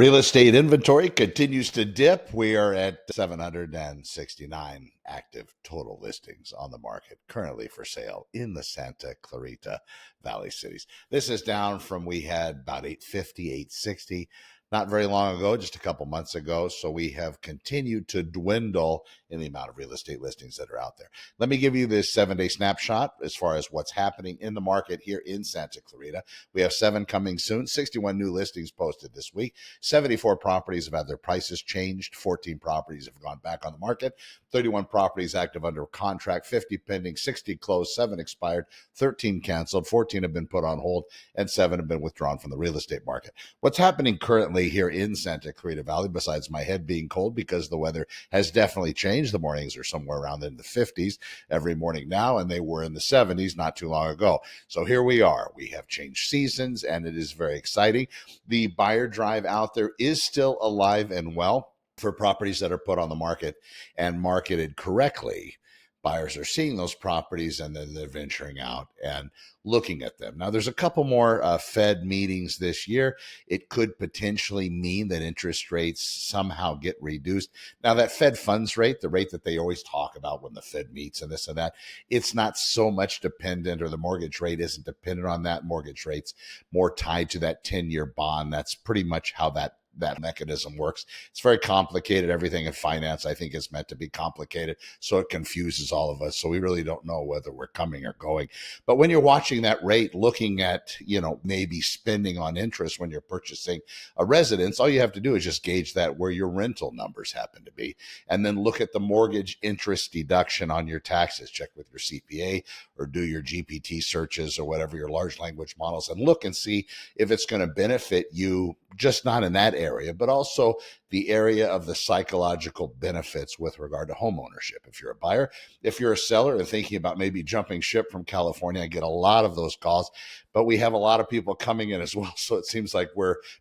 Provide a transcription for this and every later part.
Real estate inventory continues to dip. We are at 769 active total listings on the market currently for sale in the Santa Clarita Valley cities. This is down from we had about 850, 860 not very long ago, just a couple months ago. So we have continued to dwindle in the amount of real estate listings that are out there. Let me give you this 7-day snapshot as far as what's happening in the market here in Santa Clarita. We have 7 coming soon, 61 new listings posted this week. 74 properties have had their prices changed. 14 properties have gone back on the market. 31 properties active under contract, 50 pending, 60 closed, 7 expired, 13 canceled, 14 have been put on hold, and 7 have been withdrawn from the real estate market. What's happening currently here in Santa Clarita Valley, besides my head being cold because the weather has definitely changed, the mornings are somewhere around in the 50s every morning now, and they were in the 70s not too long ago. So here we are. We have changed seasons, and it is very exciting. The buyer drive out there is still alive and well for properties that are put on the market and marketed correctly. Buyers are seeing those properties and then they're venturing out and looking at them. Now, there's a couple more Fed meetings this year. It could potentially mean that interest rates somehow get reduced. Now, that Fed funds rate, the rate that they always talk about when the Fed meets and this and that, it's not so much dependent, or the mortgage rate isn't dependent on that. Mortgage rate's more tied to that 10-year bond. That's pretty much how that mechanism works. It's very complicated. Everything in finance, I think, is meant to be complicated, so it confuses all of us. So we really don't know whether we're coming or going. But when you're watching that rate, looking at, maybe spending on interest when you're purchasing a residence, all you have to do is just gauge that where your rental numbers happen to be, and then look at the mortgage interest deduction on your taxes. Check with your CPA or do your GPT searches or whatever, your large language models, and look and see if it's going to benefit you, just not in that area, but also the area of the psychological benefits with regard to home ownership. If you're a buyer, if you're a seller and thinking about maybe jumping ship from California, I get a lot of those calls, but we have a lot of people coming in as well. So it seems like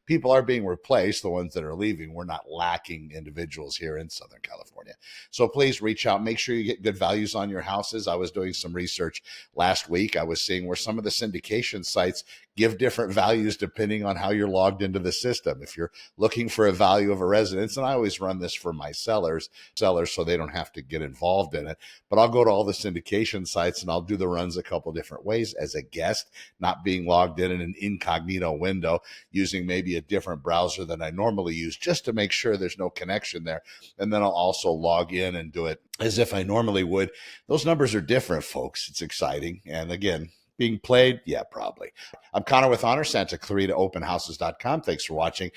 people are being replaced, the ones that are leaving. We're not lacking individuals here in Southern California. So please reach out. Make sure you get good values on your houses. I was doing some research last week. I was seeing where some of the syndication sites give different values depending on how you're logged into the system. If you're looking for a value of a residence, and I always run this for my sellers so they don't have to get involved in it, but I'll go to all the syndication sites and I'll do the runs a couple different ways as a guest, not being logged in an incognito window, using maybe a different browser than I normally use, just to make sure there's no connection there. And then I'll also log in and do it as if I normally would. Those numbers are different, folks. It's exciting. And again, being played? Yeah, probably. I'm Connor with Honor, Santa Clarita Openhouses.com. Thanks for watching.